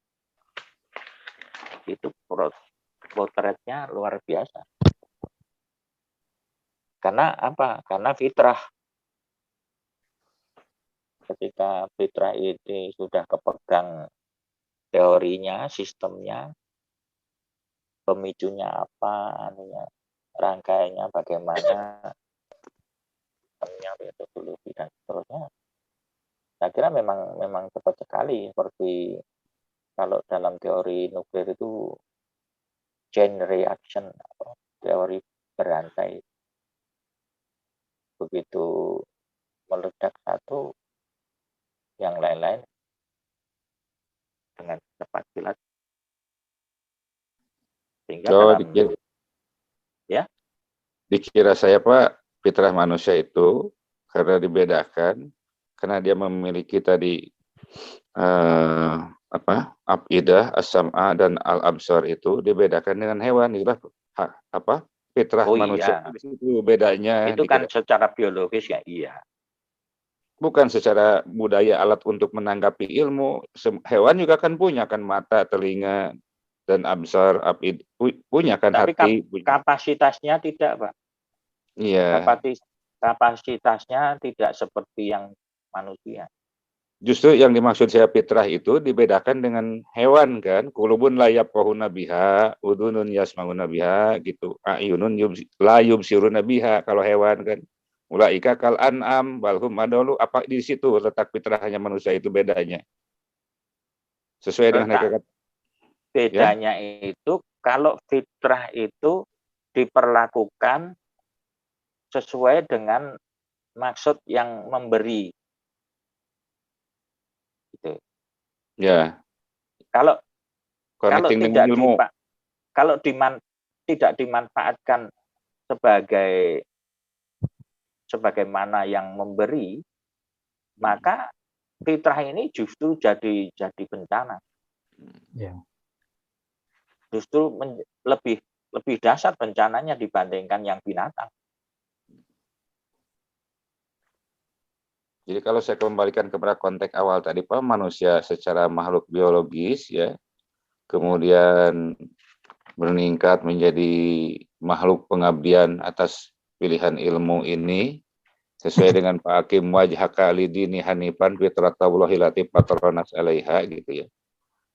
itu potretnya luar biasa. Karena apa? Karena fitrah. Ketika fitrah ini sudah kepegang teorinya, sistemnya, pemicunya apa, rangkaiannya bagaimana, metodologi dan seterusnya. Saya kira memang cepat sekali, seperti kalau dalam teori nuklir itu chain reaction, teori berantai. Begitu meledak satu, yang lain-lain dengan cepat kilat. Sehingga dikira saya Pak, fitrah manusia itu karena dibedakan, karena dia memiliki tadi afidah, as-sam'a dan al-absar itu dibedakan dengan hewan. Itulah fitrah manusia itu bedanya. Itu kan secara biologis ya, iya. Bukan secara budaya, alat untuk menanggapi ilmu. Hewan juga kan punya kan mata, telinga, dan absar, punya kan. Tapi hati. Kapasitasnya tidak, Pak. Iya. Kapasitasnya tidak seperti yang manusia. Justru yang dimaksud saya fitrah itu dibedakan dengan hewan kan. Kulubun la yafqahuna biha, udunun yasmauna biha gitu. Ayunun la yubsiruna biha kalau hewan kan. Ulaika kal an'am balhum adallu. Apa di situ letak fitrahnya manusia itu bedanya? Sesuai dengan hakikat. Bedanya ya? Itu kalau fitrah itu diperlakukan sesuai dengan maksud yang memberi. Gitu. Ya. Kalau tidak dimanfaatkan sebagaimana yang memberi, maka fitrah ini justru jadi bencana. Ya. Justru lebih dahsyat bencananya dibandingkan yang binatang. Jadi kalau saya kembalikan kepada konteks awal tadi Pak, manusia secara makhluk biologis ya, kemudian meningkat menjadi makhluk pengabdian atas pilihan ilmu ini sesuai dengan Pak Hakim wajhaka lidini hanifan fitratallahi lati patronas alaiha gitu ya.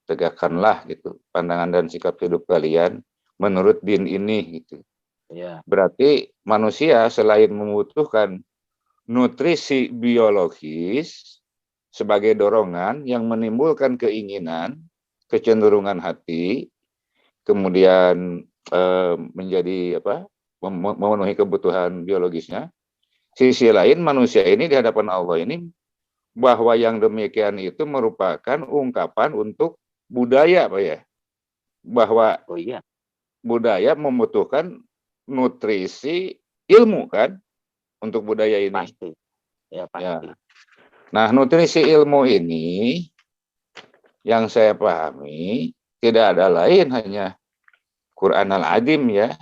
Tegakkanlah gitu pandangan dan sikap hidup kalian menurut din ini gitu. Ya. Berarti manusia selain membutuhkan nutrisi biologis sebagai dorongan yang menimbulkan keinginan, kecenderungan hati, kemudian menjadi memenuhi kebutuhan biologisnya. Sisi lain manusia ini di hadapan Allah ini bahwa yang demikian itu merupakan ungkapan untuk budaya Pak ya. Bahwa budaya membutuhkan nutrisi ilmu kan untuk budaya ini. Pasti. Ya, pasti. Ya. Nah, nutrisi ilmu ini yang saya pahami tidak ada lain hanya Quran al-Adim ya.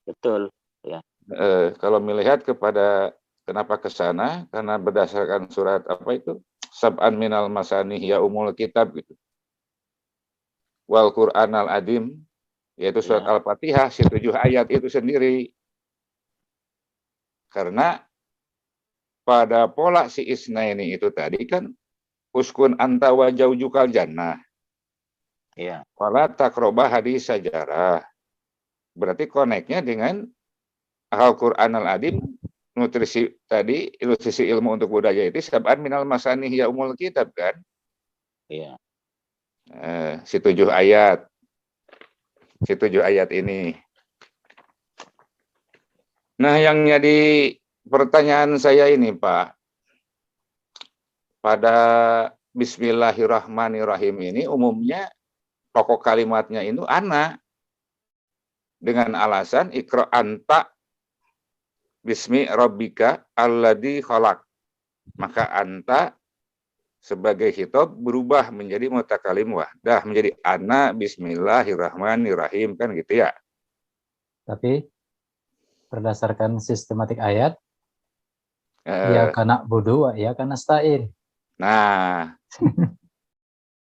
Betul. Ya. Kalau melihat kepada kenapa ke sana, karena berdasarkan surat Sab'an minal masanih ya umul kitab gitu. Wal Quran al-Adim yaitu surat Ya. Al-Fatihah, si 7 ayat itu sendiri. Karena pada pola si Isnaini itu tadi kan uskun anta wa jaujukal jannah. Iya. Wala takroba hadis sajarah. Berarti koneknya dengan Al-Quran Al-Adim, nutrisi tadi, ilustrasi ilmu untuk budaya itu sab'an minal masanih ya umul kitab kan. Iya. Si 7 ayat. Si 7 ayat ini. Nah, yang jadi pertanyaan saya ini, Pak. Pada Bismillahirrahmanirrahim ini umumnya pokok kalimatnya itu ana. Dengan alasan ikra anta bismi rabbika alladzi khalaq. Maka anta sebagai khitab berubah menjadi mutakalim wahdah, menjadi ana bismillahirrahmanirrahim, kan gitu ya. Tapi berdasarkan sistematik ayat, ya kana bodoh, ya kana stain. Nah,